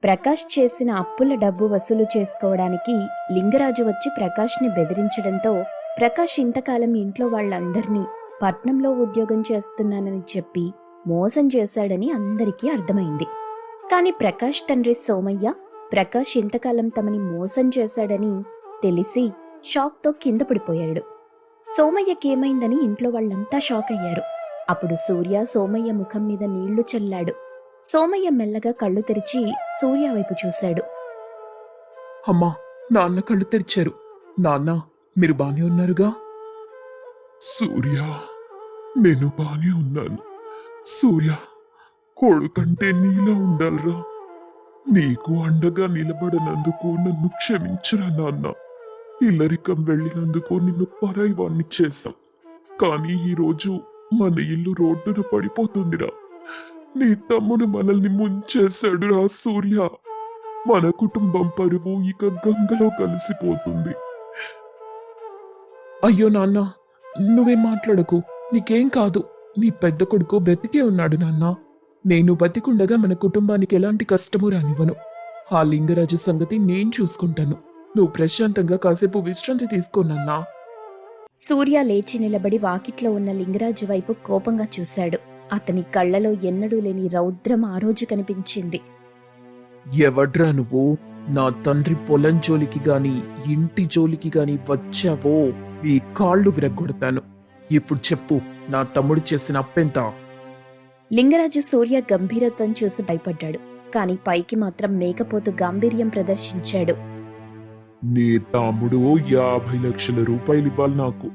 ప్రకాష్ చేసిన అప్పుల డబ్బు వసూలు చేసుకోవడానికి లింగరాజు వచ్చి ప్రకాష్ని బెదిరించడంతో ప్రకాష్ ఇంతకాలం ఇంట్లో వాళ్ళందర్నీ పట్నంలో ఉద్యోగం చేస్తున్నానని చెప్పి మోసం చేశాడని అందరికీ అర్థమైంది. కాని ప్రకాష్ తండ్రి సోమయ్య ప్రకాష్ ఇంతకాలం తమని మోసం చేశాడని తెలిసి షాక్తో కింద పడిపోయాడు. సోమయ్యకేమైందని ఇంట్లో వాళ్ళంతా షాక్ అయ్యారు. అప్పుడు సూర్య సోమయ్య ముఖం మీద నీళ్లు చల్లాడు. సోమయ్య మెల్లగా కళ్ళు తెరిచి సూర్య వైపు చూశాడు. అమ్మా, నాన్న కళ్ళు తెరిచారు. నాన్న, మీరు బానే ఉన్నారుగా? సూర్య, నేను బానే ఉన్నాను. సూర్య, కొడుకంటే నీలా ఉండాలిరా. నీకు అండగా నిలబడనందుకు నన్ను క్షమించురా నాన్న. ఇల్లరికం వెళ్ళినందుకు నిన్ను పరాయివాణ్ణి చేశాం. కానీ ఈరోజు మన ఇల్లు రోడ్డున పడిపోతుందిరా. నీ తమ్ముడు మనల్ని ముంచేశాడురా సూర్య. మన కుటుంబం పరువు ఇక గంగలో కలిసిపోతుంది. అయ్యో నాన్న, నువ్వేం మాట్లాడకు. నీకేం కాదు. నీ పెద్ద కొడుకు బ్రతికే ఉన్నాడు నాన్న. నేను బతికుండగా మన కుటుంబానికి ఎలాంటి కష్టము రానివ్వను. ఆ లింగరాజు సంగతి నేను చూసుకుంటాను. నువ్వు ప్రశాంతంగా కాసేపు విశ్రాంతి తీసుకోనన్నా. సూర్య లేచి నిలబడి వాకిట్లో ఉన్న లింగరాజు వైపు కోపంగా చూశాడు. అతని కళ్లలో ఎన్నడూ లేని రౌద్రం ఆ రోజు కనిపించింది. ఎవడ్రా నువ్వు? నా తండ్రి పొలం జోలికి గాని ఇంటి జోలికి గాని వచ్చావో ఈ కాళ్ళు విరగ్గొడతాను. ఇప్పుడు చెప్పు, నా తమ్ముడు చేసిన అప్పెంత? లింగరాజు సూర్య గంభీరత్వం చూసి భయపడ్డాడు. కాని పైకి మాత్రం మేకపోతు గాంభీర్యం ప్రదర్శించాడు. నీ తమ్ముడు 50 లక్షల రూపాయలు ఇవ్వాలి నాకు.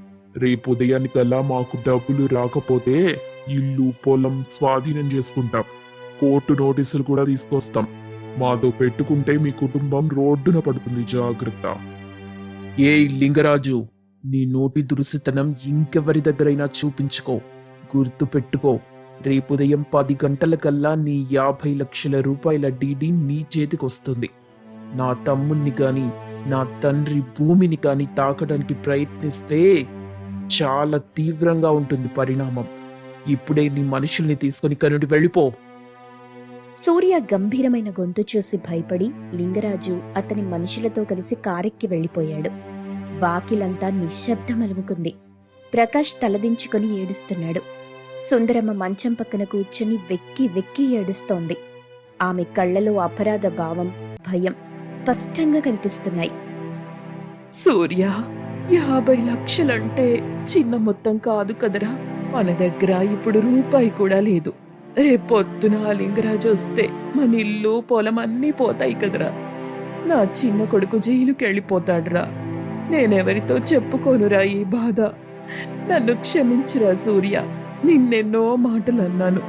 రేపు ఉదయానికల్లా మాకు డబ్బులు రాకపోతే ఇల్లు పొలం స్వాధీనం చేసుకుంటాం. కోర్టు నోటీసులు కూడా తీసుకొస్తాం. మాతో పెట్టుకుంటే మీ కుటుంబం రోడ్డున పడుతుంది. జాగ్రత్త. ఏ లింగరాజు, నీ నోటి దురుసుతనం ఇంకెవరి దగ్గరైనా చూపించుకో. గుర్తు పెట్టుకో, రేపుదయం 10 గంటలకల్లా నీ 50 లక్షల రూపాయల డీడీ నీ చేతికొస్తుంది. నా తమ్ముణ్ణి గాని నా తండ్రి భూమిని కాని తాకడానికి ప్రయత్నిస్తే చాలా తీవ్రంగా ఉంటుంది పరిణామం. ఇప్పుడే నీ మనుషుల్ని తీసుకుని కనుడి వెళ్ళిపో. సూర్య గంభీరమైన గొంతు చూసి భయపడి లింగరాజు అతని మనుషులతో కలిసి కారెక్కి వెళ్లిపోయాడు. వాకిలంతా నిశ్శబ్దం అలుముకుంది. ప్రకాష్ తలదించుకొని ఏడుస్తున్నాడు. సుందరమ్మ మంచం పక్కన కూర్చుని వెక్కి వెక్కి ఏడుస్తోంది. ఆమె కళ్లలో అపరాధ భావం, భయం స్పష్టంగా కనిపిస్తున్నాయి. సూర్య, 50 లక్షలంటే చిన్న మొత్తం కాదు కదరా. మన దగ్గర ఇప్పుడు రూపాయి కూడా లేదు. రేపొద్దున లింగరాజు వస్తే మన ఇల్లు పొలం అన్నీ పోతాయి కదరా. నా చిన్న కొడుకు జైలుకెళ్ళిపోతాడురా. నేనెవరితో చెప్పుకోనురా ఈ బాధ. నన్ను క్షమించురా సూర్య. నిన్నెన్నో మాటలు అన్నాను,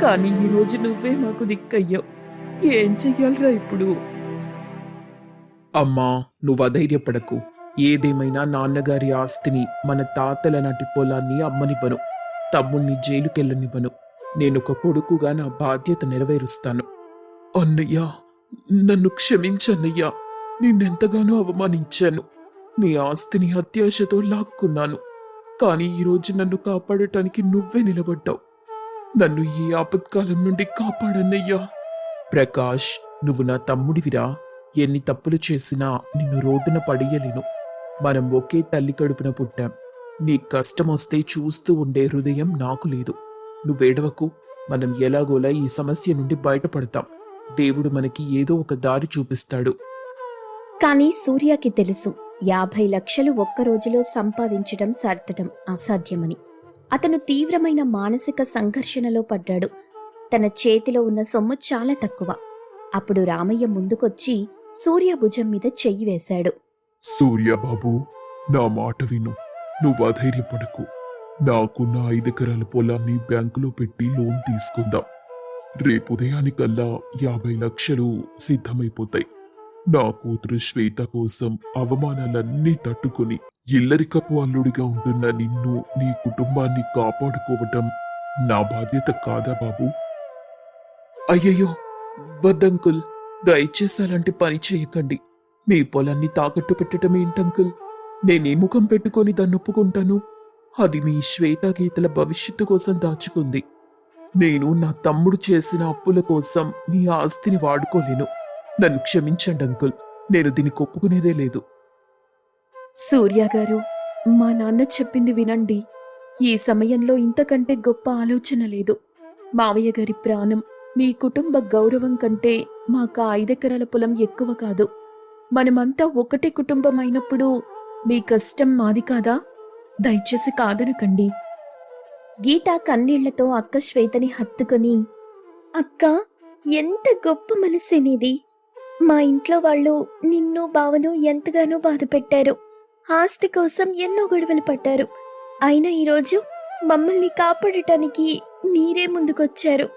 కానీ ఈరోజు నువ్వే మాకు దిక్కయ్యావు. ఏం చెయ్యాలరా ఇప్పుడు? అమ్మా, నువ్వు అధైర్యపడకు. ఏదేమైనా నాన్నగారి ఆస్తిని, మన తాతల నాటి పొలాన్ని అమ్మనివ్వను. తమ్ముణ్ణి జైలుకెళ్ళనివ్వను. నేనొక కొడుకుగా నా బాధ్యత నెరవేరుస్తాను. అన్నయ్యా, నన్ను క్షమించన్నయ్యా. నిన్నెంతగానో అవమానించాను. నీ ఆస్తిని అత్యాశతో లాక్కున్నాను. కానీ ఈరోజు నన్ను కాపాడటానికి నువ్వే నిలబడ్డావు. నన్ను ఈ ఆపత్కాలం నుండి కాపాడన్నయ్యా. ప్రకాష్, నువ్వు నా తమ్ముడివిరా. ఎన్ని తప్పులు చేసినా నిన్ను రోడ్డున పడేయలేను. మనం ఒకే తల్లి కడుపున పుట్టాం. నీ కష్టమొస్తే చూస్తూ ఉండే హృదయం నాకు లేదు. నువ్వేడవకు. మనం ఎలాగోలా ఈ సమస్య నుండి బయటపడతాం. దేవుడు మనకి ఏదో ఒక దారి చూపిస్తాడు. కాని సూర్యకి తెలుసు, 50 లక్షలు ఒక్క రోజులో సంపాదించడం సార్థటం అసాధ్యమని. అతను తీవ్రమైన మానసిక సంఘర్షణలో పడ్డాడు. తన చేతిలో ఉన్న సొమ్ము చాలా తక్కువ. అప్పుడు రామయ్య ముందుకొచ్చి సూర్య భుజం మీద చెయ్యి వేశాడు. సూర్యబాబు, నా మాట విను. నువ్వు అధైర్యపడకు. నాకు నా 5 ఎకరాల పొలాన్ని బ్యాంకులో పెట్టి లోన్ తీసుకుందాం. రేపు ఉదయానికల్లా 50 లక్షలు సిద్ధమైపోతాయి. నా కూతురు శ్వేత కోసం అవమానాలన్నీ తట్టుకుని ఇల్లరికపు అల్లుడిగా ఉంటున్న నిన్ను, నీ కుటుంబాన్ని కాపాడుకోవటం నా బాధ్యత కాదా బాబు? అయ్యయ్యో వద్దంకుల్, దయచేసి అలాంటి పని చేయకండి. మీ పొలాన్ని తాకట్టు పెట్టడం ఏంటంకుల్? నేనే ముఖం పెట్టుకొని దాన్ని ఒప్పుకుంటాను? అది మీ శ్వేతాగీతల భవిష్యత్తు కోసం దాచుకుంది. నేను నా తమ్ముడు చేసిన అప్పుల కోసం మీ ఆస్తిని వాడుకోలేను. నన్ను క్షమించండి అంకుల్. నేను దీనికి ఒప్పుకునేదే లేదు. సూర్య గారు, మా నాన్న చెప్పింది వినండి. ఈ సమయంలో ఇంతకంటే గొప్ప ఆలోచన లేదు. మావయ్య గారి ప్రాణం, మీ కుటుంబ గౌరవం కంటే మాకు 5 ఎకరాల పొలం ఎక్కువ కాదు. మనమంతా ఒకటే కుటుంబం అయినప్పుడు మీ కష్టం మాది కాదా? దయచేసి కాదనకండి. గీత కన్నీళ్లతో అక్క శ్వేతని హత్తుకొని, అక్క, ఎంత గొప్ప మనసేనిది. మా ఇంట్లో వాళ్ళు నిన్ను బావను ఎంతగానో బాధ పెట్టారు. ఆస్తి కోసం ఎన్నో గొడవలు పడ్డారు. అయినా ఈరోజు మమ్మల్ని కాపాడటానికి మీరే ముందుకొచ్చారు.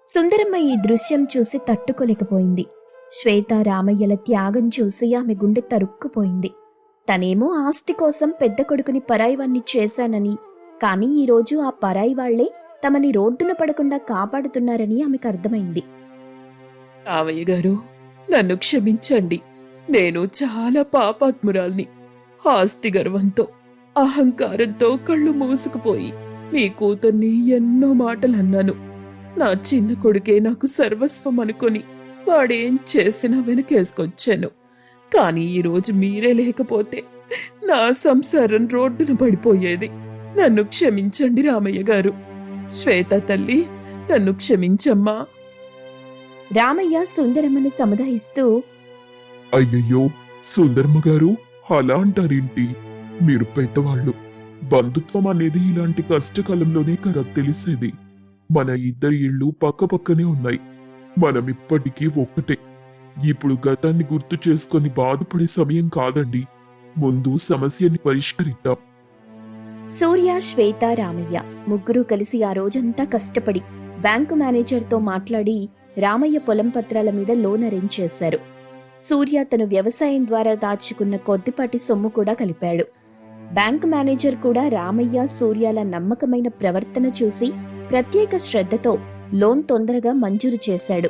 సుందరమ్మ ఈ దృశ్యం చూసి తట్టుకోలేకపోయింది. శ్వేత రామయ్యల త్యాగం చూసి ఆమె గుండె తరుక్కుపోయింది. తనేమో ఆస్తి కోసం పెద్ద కొడుకుని పరాయివాణ్ణి చేశానని, కానీ ఈరోజు ఆ పరాయి వాళ్లే తమని రోడ్డున పడకుండా కాపాడుతున్నారని ఆమెకు అర్థమైంది. రామయ్య గారు, నన్ను క్షమించండి. నేను చాలా పాపాత్మురాల్ని. ఆస్తి గర్వంతో, అహంకారంతో కళ్ళు మూసుకుపోయి మీ కూతుర్ని ఎన్నో మాటలన్నాను. నా చిన్న కొడుకే నాకు సర్వస్వం అనుకొని వాడేం చేసినా వెనకేసుకొచ్చాను. కానీ ఈరోజు మీరే లేకపోతే నా సంసారం రోడ్డున పడిపోయేది. నన్ను క్షమించండి రామయ్య గారు. శ్వేత తల్లి, నన్ను క్షమించమ్మా. రామయ్య సుందరమ్మను సముదాయిస్తూ, అయ్యయ్యో సుందరమ్మ గారు, అలా అంటారేంటి? మీరు పెద్దవాళ్ళు. బంధుత్వం అనేది ఇలాంటి కష్టకాలంలోనే కదా తెలిసేది. మన ఇద్దరి ఇళ్ళు పక్కపక్కనే ఉన్నాయి. మనం ఇప్పటికీ ఒక్కటే. ఇప్పుడు గతాన్ని గుర్తు చేసుకొని బాధపడే సమయం కాదండి. ముందు సమస్యని పరిష్కరిద్దాం. సూర్య, శ్వేత, రామయ్య ముగ్గురూ కలిసి ఆ రోజంతా కష్టపడి బ్యాంకు మేనేజర్తో మాట్లాడి రామయ్య పొలం పత్రాల మీద లోన్ అరేంజ్ చేశారు. సూర్య తను వ్యవసాయం ద్వారా దాచుకున్న కొద్దిపాటి సొమ్ము కూడా కలిపాడు. బ్యాంకు మేనేజర్ కూడా రామయ్య, సూర్యాల నమ్మకమైన ప్రవర్తన చూసి ప్రత్యేక శ్రద్ధతో లోన్ తొందరగా మంజూరు చేశాడు.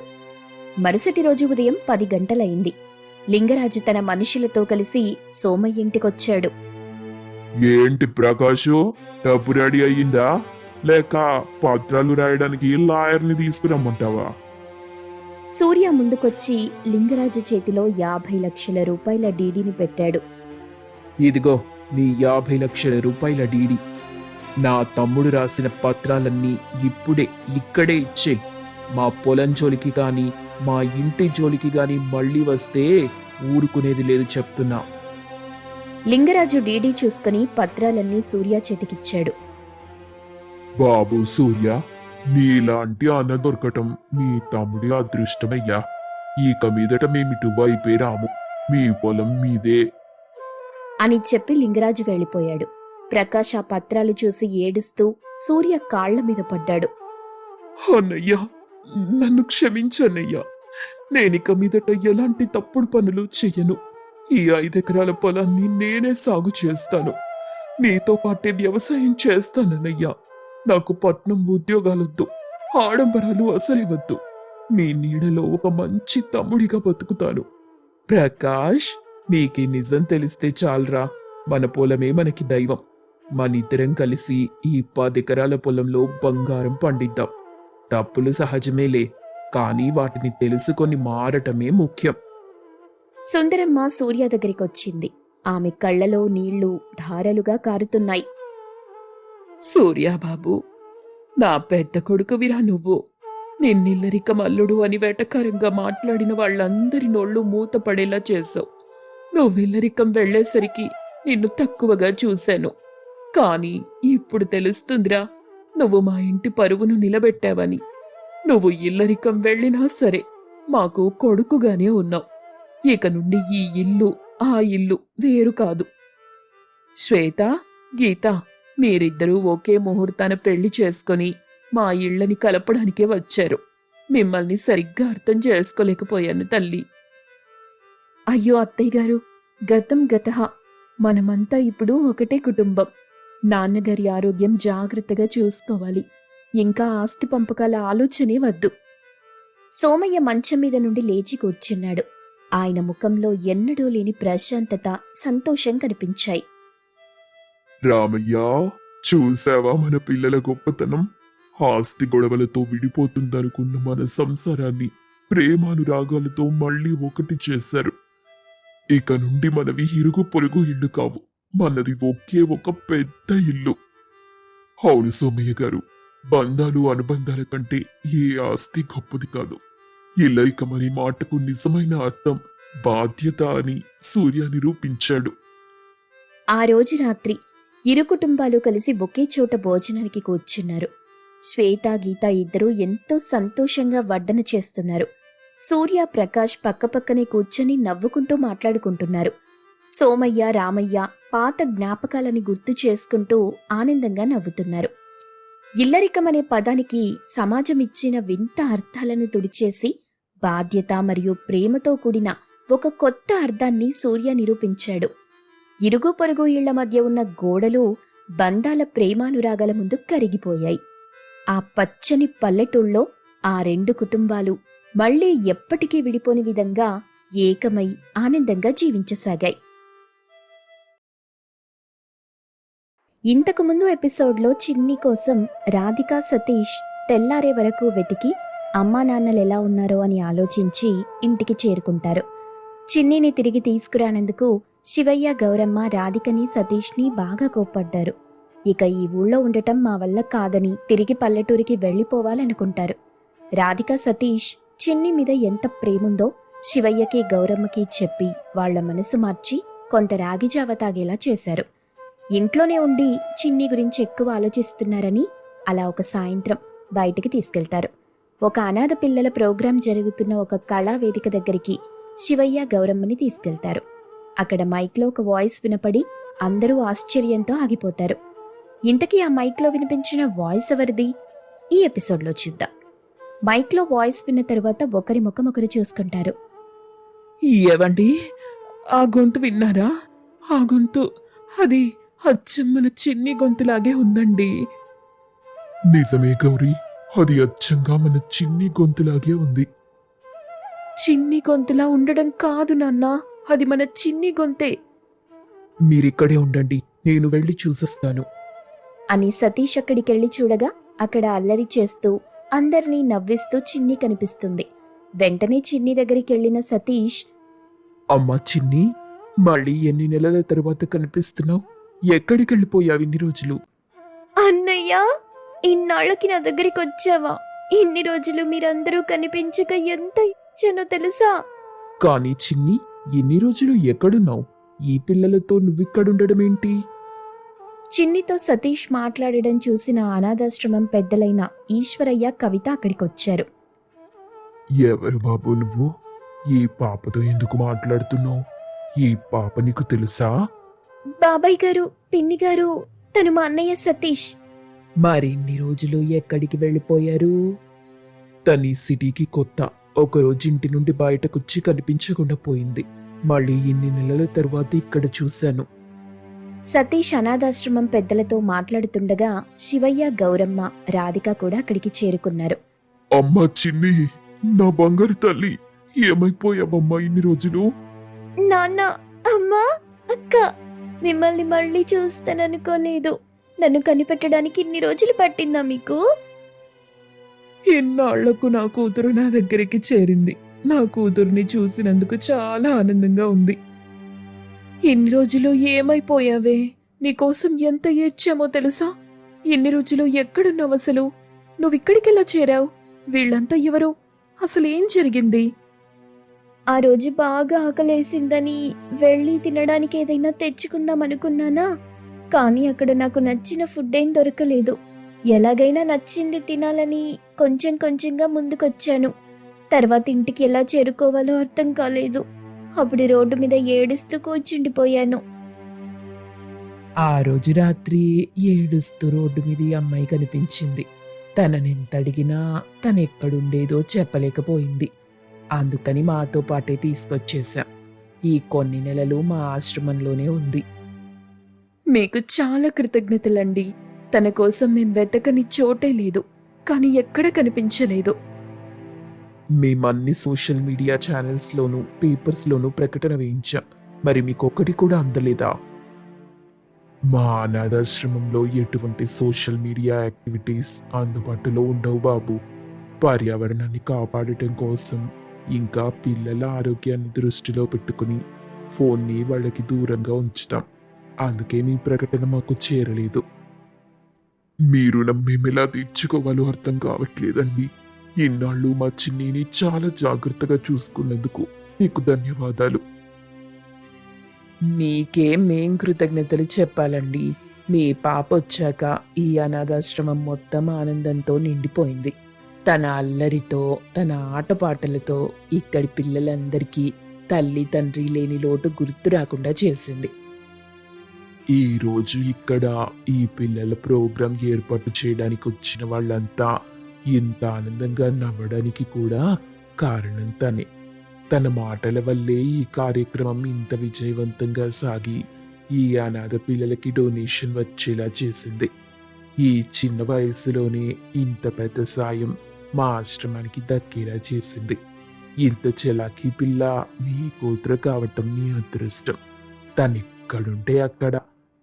మరుసటి రోజు ఉదయం 10 గంటలయింది. లింగరాజు తన మనుషులతో కలిసి సోమయ్య ఇంటికొచ్చాడు. ఏంటి ప్రకాషు, డబ్బు రెడీ అయ్యిందా? లేక పత్రాలు రాయడానికి లాయర్ని తీసుకురమ్మంటావా? సూర్య ముందుకొచ్చి లింగరాజు చేతిలో 50 లక్షల రూపాయల డీడీని పెట్టాడు. ఇదిగో నీ 50 లక్షల రూపాయల డీడీ. నా తమ్ముడు రాసిన పత్రాలన్నీ ఇప్పుడే ఇక్కడే ఇచ్చే. మా పొలం జోలికి గాని మా ఇంటి జోలికి గాని మళ్ళీ వస్తే ఊరుకునేది లేదు చెప్తున్నా. లింగరాజు డీడీ చూసుకుని పత్రాలన్నీ సూర్య చేతికిచ్చాడు. బాబు సూర్య, నీలాంటి అన్న దొరకటం మీ తమ్ముడి అదృష్టమయ్యా. ఇక మీదట మేమిటు వైపే రాము. మీ పొలం మీదే అని చెప్పి లింగరాజు వెళ్ళిపోయాడు. ప్రకాష్ ఆ పత్రాలు చూసి ఏడుస్తూ సూర్య కాళ్ల మీద పడ్డాడు. అన్నయ్యా, నన్ను క్షమించన్నయ్యా. నేనిక మీదట ఎలాంటి తప్పుడు పనులు చెయ్యను. ఈ 5 ఎకరాల పొలాన్ని నేనే సాగు చేస్తాను. నీతో పాటే వ్యవసాయం చేస్తానన్నయ్యా. నాకు పట్నం ఉద్యోగాలొద్దు, ఆడంబరాలు అసలే వద్దు. మీ నీడలో ఒక మంచి తమ్ముడిగా బతుకుతాను. ప్రకాష్, నీకీ నిజం తెలిస్తే చాలరా. మన పొలమే మనకి దైవం. మనిద్దరం కలిసి ఈ 10 ఎకరాల పొలంలో బంగారం పండిద్దాం. తప్పులు సహజమేలే, కానీ వాటిని తెలుసుకొని మారటమే ముఖ్యం. సుందరమ్మ సూర్య దగ్గరికొచ్చింది. ఆమె కళ్లలో నీళ్లు ధారలుగా కారుతున్నాయి. సూర్యాబాబు, నా పెద్ద కొడుకువిరా నువ్వు. నిన్నిల్లరిక మల్లుడు అని వెటకారంగా మాట్లాడిన వాళ్ళందరి నోళ్లు మూతపడేలా చేసావు. నువ్విల్లరికం వెళ్లేసరికి నిన్ను తక్కువగా చూశాను. కాని ఇప్పుడు తెలుస్తుందిరా, నువ్వు మా ఇంటి పరువును నిలబెట్టావని. నువ్వు ఇల్లరికం వెళ్ళినా సరే మాకు కొడుకుగానే ఉన్నావు. ఇక నుండి ఈ ఇల్లు ఆ ఇల్లు వేరు కాదు. శ్వేత, గీత, మీరిద్దరూ ఒకే ముహూర్తాన పెళ్లి చేసుకుని మా ఇళ్లని కలపడానికే వచ్చారు. మిమ్మల్ని సరిగ్గా అర్థం చేసుకోలేకపోయాను తల్లి. అయ్యో అత్తయ్య గారు, గతం గతః. మనమంతా ఇప్పుడు ఒకటే కుటుంబం. నాన్నగారి ఆరోగ్యం జాగ్రత్తగా చూసుకోవాలి. ఇంకా ఆస్తి పంపకాల ఆలోచనే వద్దు. సోమయ్య మంచం మీద నుండి లేచి కూర్చున్నాడు. ఆయన ముఖంలో ఎన్నడూ లేని ప్రశాంతత, సంతోషం కనిపించాయి. రామయ్య, చూసావా మన పిల్లల గొప్పతనం? ఆస్తి గొడవలతో విడిపోతుందనుకున్న మన సంసారాన్ని ప్రేమానురాగాలతో మళ్ళీ ఒకటి చేశారు. ఇక నుండి మనవి ఇరుగు పొరుగు ఇల్లు కావు, మనది ఒకే ఒక పెద్ద ఇల్లు. అవును సోమయ్య గారు, బంధాలు అనుబంధాల కంటే ఏ ఆస్తి గొప్పది కాదు. ఇల్లరికమనే మాటకు నిజమైన అర్థం బాధ్యత అని సూర్య నిరూపించాడు. ఆ రోజు రాత్రి ఇరు కుటుంబాలు కలిసి ఒకే చోట భోజనానికి కూర్చున్నారు. శ్వేత గీత ఇద్దరూ ఎంతో సంతోషంగా వడ్డన చేస్తున్నారు. సూర్య ప్రకాష్ పక్కపక్కనే కూర్చొని నవ్వుకుంటూ మాట్లాడుకుంటున్నారు. సోమయ్య రామయ్య పాత జ్ఞాపకాలని గుర్తు చేసుకుంటూ ఆనందంగా నవ్వుతున్నారు. ఇల్లరికమనే పదానికి సమాజం ఇచ్చిన వింత అర్థాలను తుడిచేసి బాధ్యత మరియు ప్రేమతో కూడిన ఒక కొత్త అర్థాన్ని సూర్య నిరూపించాడు. ఇరుగు పొరుగు ఇళ్ల మధ్య ఉన్న గోడలు బంధాల ప్రేమానురాగాల ముందు కరిగిపోయాయి. ఆ పచ్చని పల్లెటూళ్ళలో ఆ రెండు కుటుంబాలు మళ్లీ ఎప్పటికీ విడిపోని విధంగా ఏకమై ఆనందంగా జీవించసాగాయి. ఇంతకుముందు ఎపిసోడ్లో చిన్ని కోసం రాధిక సతీష్ తెల్లారే వరకు వెతికి అమ్మా నాన్నలెలా ఉన్నారో అని ఆలోచించి ఇంటికి చేరుకుంటారు. చిన్నిని తిరిగి తీసుకురానందుకు శివయ్య గౌరమ్మ రాధికని సతీష్ని బాగా కోప్పడ్డారు. ఇక ఈ ఊళ్ళో ఉండటం మా వల్ల కాదని తిరిగి పల్లెటూరికి వెళ్లిపోవాలనుకుంటారు. రాధిక సతీష్ చిన్ని మీద ఎంత ప్రేముందో శివయ్యకి గౌరమ్మకి చెప్పి వాళ్ల మనసు మార్చి కొంత రాగిజావ తాగేలా చేశారు. ఇంట్లోనే ఉండి చిన్ని గురించి ఎక్కువ ఆలోచిస్తున్నారని అలా ఒక సాయంత్రం బయటికి తీసుకెళ్తారు. ఒక అనాథ పిల్లల ప్రోగ్రాం జరుగుతున్న ఒక కళా వేదిక దగ్గరికి శివయ్య గౌరమ్మని తీసుకెళ్తారు. అక్కడ మైక్లో ఒక వాయిస్ వినపడి అందరూ ఆశ్చర్యంతో ఆగిపోతారు. ఇంతకీ ఆ మైక్లో వినిపించిన వాయిస్ ఎవరిది? ఈ ఎపిసోడ్లో చూద్దాం. మైక్లో వాయిస్ విన్న తరువాత ఒకరి ముఖం ఒకరు చూసుకుంటారు. ఏవండి, ఆ గొంతు విన్నారా? ఆ గొంతు అది అచ్చం మన చిన్ని గొంతులాగే ఉందండి. నిజమే గౌరీ, అది అచ్చంగా మన చిన్ని గొంతులాగే ఉంది. చిన్ని గొంతులా ఉండడం కాదు నాన్నా, అది మన చిన్ని గొంతే. మీరిక్కడే ఉండండి, నేను వెళ్ళి చూసొస్తాను అని సతీష్ అక్కడికెళ్లి చూడగా అక్కడ అల్లరి చేస్తూ అందరినీ నవ్విస్తూ చిన్ని కనిపిస్తుంది. వెంటనే చిన్ని దగ్గరికెళ్లిన సతీష్, అమ్మా చిన్ని, మళ్ళీ ఎన్ని నెలల తరువాత కనిపిస్తున్నావు? ఎక్కడికెళ్ళిపోయావు ఇన్ని రోజులు? అన్నయ్య, ఇన్నాళ్ళకి నా దగ్గరికి వచ్చావా? ఇన్ని రోజులు మీరందరూ కనిపించక ఎంత ఇచ్చానో తెలుసా? కానీ చిన్ని, ఇన్ని రోజులు ఎక్కడున్నావు? ఈ పిల్లలతో నువ్విక్కడుండడమేంటి? చిన్నితో సతీష్ మాట్లాడడం చూసిన అనాథాశ్రమం పెద్దలైన ఈశ్వరయ్య కవిత అక్కడికొచ్చారు. ఎవరు బాబు నువ్వు? ఈ పాపతో ఎందుకు మాట్లాడుతున్నావు? ఈ పాప నీకు తెలుసా? బాబాయ్ గారు, పిన్ని గారు, తను మా అన్నయ్య సతీష్. మరిన్ని రోజులు ఎక్కడికి వెళ్ళిపోయారు? తని సిటీకి కొత్త. ఒకరోజు ఇంటి నుండి బయటకొచ్చి కనిపించకుండా పోయింది. మళ్ళీ ఇన్ని నెలల తరువాత ఇక్కడ చూశాను. సతీష్ అనాథాశ్రమం పెద్దలతో మాట్లాడుతుండగా శివయ్య గౌరమ్మ రాధిక కూడా అక్కడికి చేరుకున్నారు. అమ్మా చిన్ని, నా బంగారు తల్లి, ఏమైపోయావమ్మా ఇన్ని రోజులు? నాన్న, అమ్మా, అక్క, మిమ్మల్ని మళ్ళీ చూస్తాననుకోలేదు. నన్ను కనిపెట్టడానికి ఇన్ని రోజులు పట్టిందా మీకు? ఇన్నాళ్లకు నా కూతురు నా దగ్గరికి చేరింది. నా కూతుర్ని చూసినందుకు చాలా ఆనందంగా ఉంది. ఇన్ని రోజులు ఏమైపోయావే? నీకోసం ఎంత ఏడ్చామో తెలుసా? ఇన్ని రోజులు ఎక్కడున్నావు అసలు? నువ్విక్కడికెలా చేరావు? వీళ్ళంతా ఎవరు? అసలేం జరిగింది? ఆ రోజు బాగా ఆకలేసిందని వెళ్ళి తినడానికి ఏదైనా తెచ్చుకుందాం అనుకున్నానా? కానీ అక్కడ నాకు నచ్చిన ఫుడ్ ఏం దొరకలేదు. ఎలాగైనా నచ్చింది తినాలని కొంచెం కొంచెంగా ముందుకొచ్చాను. తర్వాత ఇంటికి ఎలా చేరుకోవాలో అర్థం కాలేదు. అప్పుడు రోడ్డు మీద ఏడుస్తూ కూర్చుండిపోయాను. ఆ రోజు రాత్రి ఏడుస్తూ రోడ్డు మీద ఈ అమ్మాయి కనిపించింది. తననెంత అడిగినా తనెక్కడుండేదో చెప్పలేకపోయింది. అందుకని మాతో పాటే తీసుకొచ్చేశా. ఈ కొన్ని నెలలు మా ఆశ్రమంలోనే ఉంది. మీకు చాలా కృతజ్ఞతలండి. తన కోసం మేం వెతకని చోటే లేదు, కానీ ఎక్కడ కనిపించలేదు. మేమన్ని సోషల్ మీడియా ఛానల్స్లోనూ పేపర్స్లోనూ ప్రకటన వేయించాం. మరి మీకొక్కటి కూడా అందలేదా? మా అనాథాశ్రమంలో ఎటువంటి సోషల్ మీడియా యాక్టివిటీస్ అందుబాటులో ఉండవు బాబు. పర్యావరణాన్ని కాపాడటం కోసం ఇంకా పిల్లల ఆరోగ్యాన్ని దృష్టిలో పెట్టుకుని ఫోన్ని వాళ్ళకి దూరంగా ఉంచుతాం. అందుకే మీ ప్రకటన మాకు చేరలేదు. మీ రుణం మేమెలా తీర్చుకోవాలో అర్థం కావట్లేదండి. ఇన్నాళ్ళు మా చిన్నిని చాలా జాగ్రత్తగా చూసుకున్నందుకు మీకు ధన్యవాదాలు. మీకే మేం కృతజ్ఞతలు చెప్పాలండి. మీ పాప వచ్చాక ఈ అనాథాశ్రమం మొత్తం ఆనందంతో నిండిపోయింది. తన అల్లరితో, తన ఆటపాటలతో ఇక్కడి పిల్లలందరికీ తల్లి తండ్రి లేని లోటు గుర్తు రాకుండా చేసింది. ఈ రోజు ఇక్కడ ఈ పిల్లల ప్రోగ్రాం ఏర్పాటు చేయడానికి వచ్చిన వాళ్ళంతా ఇంత ఆనందంగా నవ్వడానికి కూడా కారణం తనే. తన మాటల వల్లే ఈ కార్యక్రమం ఇంత విజయవంతంగా సాగి ఈ అనాథ పిల్లలకి డొనేషన్ వచ్చేలా చేసింది. ఈ చిన్న వయసులోనే ఇంత పెద్ద సాయం మా ఆశ్రమానికి దక్కేలా చేసింది. ఇంత చలాకీ పిల్ల మీ కూతురు కావటం మీ అదృష్టం. తనెక్కడుంటే అక్కడ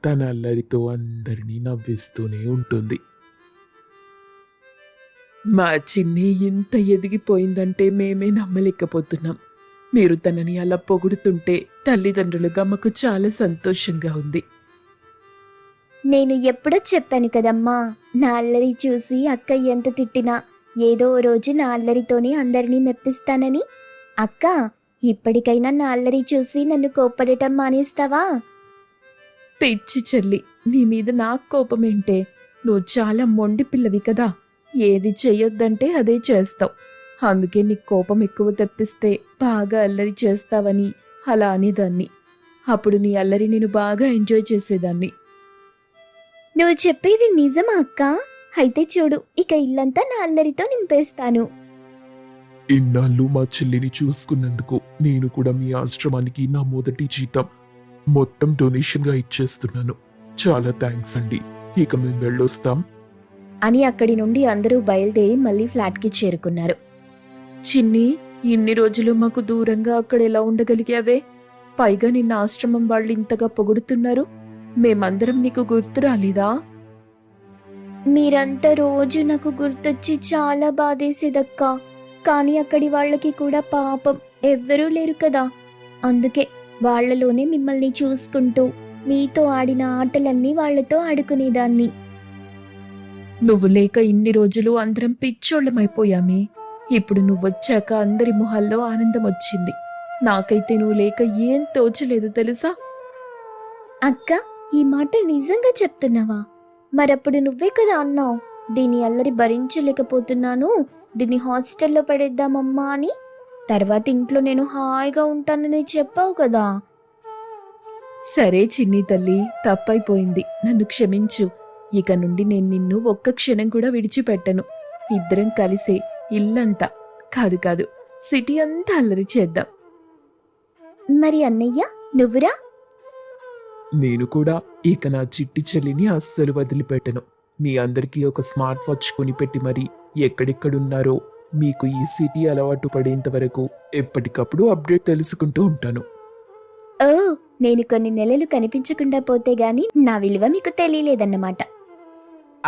తన అల్లరితో అందరినీ నవ్విస్తూనే ఉంటుంది. మా చిన్ని ఇంత ఎదిగిపోయిందంటే మేమే నమ్మలేకపోతున్నాం. మీరు తనని అలా పొగుడుతుంటే తల్లిదండ్రులుగా మాకు చాలా సంతోషంగా ఉంది. నేను ఎప్పుడో చెప్పాను కదమ్మా, నా అల్లరి చూసి అక్క ఎంత తిట్టినా ఏదో ఓ రోజు నా అల్లరితోనే అందరినీ మెప్పిస్తానని. అక్క, ఇప్పటికైనా నా అల్లరి చూసి నన్ను కోప్పడటం మానేస్తావా? పిచ్చి చెల్లి, నీ మీద నాకు కోపమేంటే? నువ్వు చాలా మొండి పిల్లవి కదా. ఏది చెయ్యొద్దంటే అదే చేస్తావు. అందుకే నీకు కోపం ఎక్కువ తెప్పిస్తే బాగా అల్లరి చేస్తావని అలా అనేదాన్ని. అప్పుడు నీ అల్లరి నేను బాగా ఎంజాయ్ చేసేదాన్ని. నువ్వు చెప్పేది నిజమా అక్క? అయితే చూడు, ఇక ఇల్లంతా నా అల్లరితో నింపేస్తాను. ఇన్నాళ్ళు మా చెల్లిని చూసుకున్నందుకు నేను కూడా మీ ఆశ్రమానికి నా మొదటి జీతం మొత్తం డొనేషన్గా ఇచ్చేస్తున్నాను. చాలా థ్యాంక్స్ అండి. ఇక మేము వెళ్ళొస్తాం అని అక్కడి నుండి అందరూ బయలుదేరి మళ్ళీ ఫ్లాట్కి చేరుకున్నారు. చిన్ని, ఇన్ని రోజులు మాకు దూరంగా అక్కడ ఎలా ఉండగలిగావే? పైగా నిన్న ఆశ్రమం వాళ్ళు ఇంతగా పొగుడుతున్నారు. మేమందరం నీకు గుర్తు రాలేదా? మీరంతా రోజు నాకు గుర్తొచ్చి చాలా బాధేసేదక్కా. కానీ అక్కడి వాళ్ళకి కూడా పాపం ఎవ్వరూ లేరు కదా. అందుకే వాళ్లలోనే మిమ్మల్ని చూసుకుంటూ మీతో ఆడిన ఆటలన్నీ వాళ్లతో ఆడుకునేదాన్ని. నువ్వు లేక ఇన్ని రోజులు అందరం పిచ్చోళ్ళమైపోయామే. ఇప్పుడు నువ్వొచ్చాక అందరి మొహాల్లో ఆనందం వచ్చింది. నాకైతే నువ్వు లేక ఏం తోచలేదు తెలుసా? అక్క, ఈ మాట నిజంగా చెప్తున్నావా? మరప్పుడు నువ్వే కదా అన్నావు, దీని అల్లరి భరించలేకపోతున్నాను, దీన్ని హాస్టల్లో పడేద్దామమ్మా అని. తర్వాత ఇంట్లో నేను హాయిగా ఉంటానని చెప్పావు కదా. సరే చిన్ని తల్లి, తప్పైపోయింది. నన్ను క్షమించు. ఇక నుండి నేను నిన్ను ఒక్క క్షణం కూడా విడిచిపెట్టను. ఇద్దరం కలిసే ఇల్లంతా కాదు సిటీ అంతా అల్లరి చేద్దాం. మరి అన్నయ్య, నువ్వురా? నేను కూడా ఇక నా చిట్టి చెల్లిని అస్సలు వదిలిపెట్టను. మీ అందరికీ ఒక స్మార్ట్ వాచ్ కొనిపెట్టి మరి ఎక్కడెక్కడున్నారో మీకు ఈ సిటీ అలవాటు పడేంత వరకు ఎప్పటికప్పుడు అప్డేట్ తెలుసుకుంటూ ఉంటాను. ఓ, నేను కొన్ని నెలలు కనిపించకుండా పోతే గాని నా విలువ మీకు తెలియలేదన్నమాట.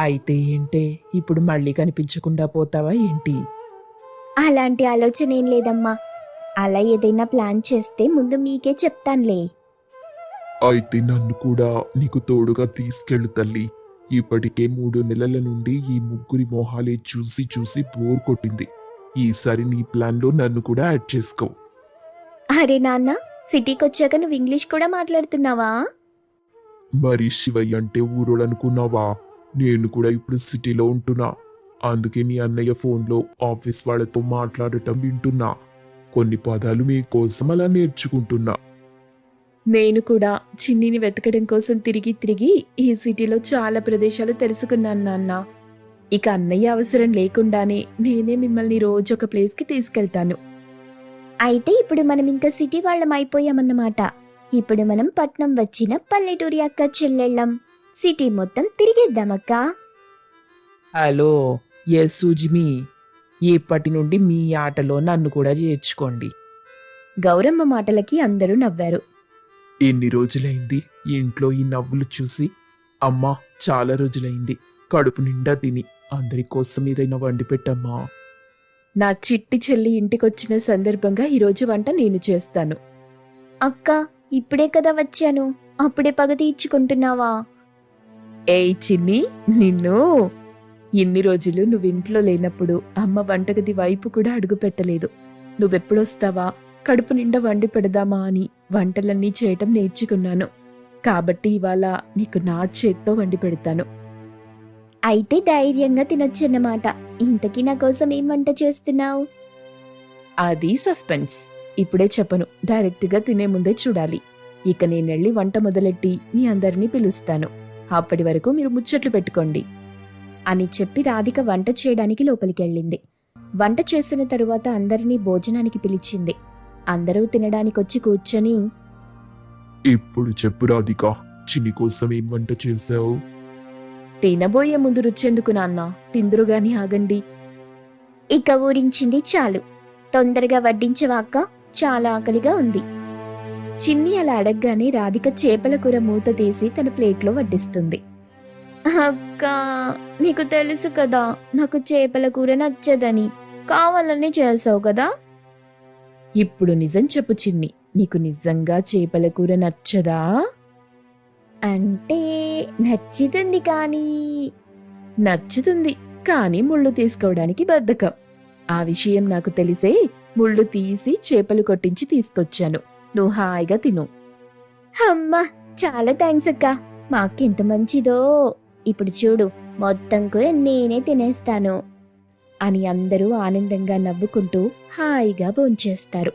అయితే ఏంటే, ఇప్పుడు మళ్ళీ కనిపించకుండా పోతావా ఏంటి? అలాంటి ఆలోచన ఏం లేదమ్మా. అలా ఏదైనా ప్లాన్ చేస్తే ముందు మీకే చెప్తానులే. అయితే నన్ను కూడా నీకు తోడుగా తీసుకెళ్ళు తల్లి. ఇప్పటికే 3 నెలల నుండి ఈ ముగ్గురి మొహాలే చూసి చూసి బోర్ కొట్టింది. ఈసారి నీ ప్లాన్లో నన్ను కూడా యాడ్ చేసుకో. అరే నాన్న, సిటీకి వచ్చాక నువ్వు ఇంగ్లీష్ కూడా మాట్లాడుతున్నావా? మరి శివయ్య అంటే ఊరోళ్ళనుకున్నావా? నేను కూడా ఇప్పుడు సిటీలో ఉంటున్నా. అందుకే మీ అన్నయ్య ఫోన్లో ఆఫీస్ వాళ్ళతో మాట్లాడటం వింటున్నా. కొన్ని పదాలు మీకోసం అలా నేర్చుకుంటున్నా. నేను కూడా చిన్నిని వెతకడం కోసం తిరిగి తిరిగి ఈ సిటీలో చాలా ప్రదేశాలు తెలుసుకున్నాను నాన్న. ఇక అన్నయ్య అవసరం లేకుండానే నేనే మిమ్మల్ని రోజు ఒక ప్లేస్కి తీసుకెళ్తాను. అయితే ఇప్పుడు మనం ఇంకా సిటీ వాళ్ళం అయిపోయామన్నమాట. ఇప్పుడు మనం పట్నం వచ్చిన పల్లెటూరి అక్క చెల్లెళ్ళం. సిటీ మొత్తం తిరిగేద్దామక్క. హలో సుజిమి, ఇప్పటి నుండి మీ ఆటలో నన్ను కూడా చేర్చుకోండి. గౌరమ్మ మాటలకి అందరూ నవ్వారు. ఎన్ని రోజులైంది ఇంట్లో ఈ నవ్వులు చూసి? అమ్మా, చాలా రోజులైంది. కడుపు నిండా తిని అందరి కోసం ఏదైనా వండి పెట్టమ్మా. నా చిట్టి చెల్లి ఇంటికొచ్చిన సందర్భంగా ఈరోజు వంట నేను చేస్తాను. అక్క ఇప్పుడే కదా వచ్చాను, అప్పుడే పగ తీర్చుకుంటున్నావా? ఏయ్ చిన్ని, నిన్ను ఇన్ని రోజులు నువ్వింట్లో లేనప్పుడు అమ్మ వంటగది వైపు కూడా అడుగు పెట్టలేదు. నువ్వెప్పుడొస్తావా, కడుపు నిండా వండి పెడదామా అని వంటలన్నీ చేయటం నేర్చుకున్నాను. కాబట్టి ఇవాళ నీకు నా చేత్తో వండి పెడతాను. అయితే ధైర్యంగా తినొచ్చన్నమాట. ఇంతకీ నా కోసం ఏం వంట చేస్తున్నావు? అది సస్పెన్స్. ఇప్పుడే చెప్పను, డైరెక్ట్గా తినే ముందే చూడాలి. ఇక నేనెళ్ళి వంట మొదలెట్టి మీ అందరినీ పిలుస్తాను. అప్పటి వరకు మీరు ముచ్చట్లు పెట్టుకోండి అని చెప్పి రాధిక వంట చేయడానికి లోపలికెళ్ళింది. వంట చేసిన తరువాత అందరినీ భోజనానికి పిలిచింది. అందరూ తినడానికొచ్చి కూర్చొని, ఇప్పుడు చెప్పు రాధిక, చిన్ని కోసం ఏం వంట చేశావు? తినబోయే ముందు రుచెందుకు నాన్న, తిందురుగాని ఆగండి. ఇక ఊరించింది చాలు, తొందరగా వడ్డించవాక, చాలా ఆకలిగా ఉంది. చిన్ని అలా అడగగానే రాధిక చేపల కూర మూత తీసి తన ప్లేట్లో వడ్డిస్తుంది. అక్క, నీకు తెలుసు కదా నాకు చేపల కూర నచ్చదని, కావాలని చేసావు కదా. ఇప్పుడు నిజం చెప్పు చిన్ని, నీకు నిజంగా చేపల కూర నచ్చదా? అంటే నచ్చుతుంది కానీ. నచ్చుతుంది, కానీ ముళ్ళు తీసుకోవడానికి బద్ధకం. ఆ విషయం నాకు తెలిసే ముళ్ళు తీసి చేపలు కొట్టించి తీసుకొచ్చాను. నువ్వు హాయిగా తిను. అమ్మా, చాలా థ్యాంక్స్ అక్క, మాకెంత మంచిదో. ఇప్పుడు చూడు, మొత్తం కూర నేనే తినేస్తాను అని అందరూ ఆనందంగా నవ్వుకుంటూ హాయిగా భోంచేస్తారు.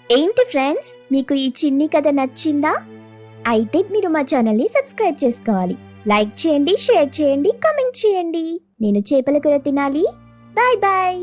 ఏంటి ఫ్రెండ్స్, మీకు ఈ చిన్ని కథ నచ్చిందా? అయితే మీరు మా ఛానల్ని సబ్స్క్రైబ్ చేసుకోవాలి. లైక్ చేయండి, షేర్ చేయండి, కామెంట్ చేయండి. నేను చేపల కూర తినాలి. Bye bye.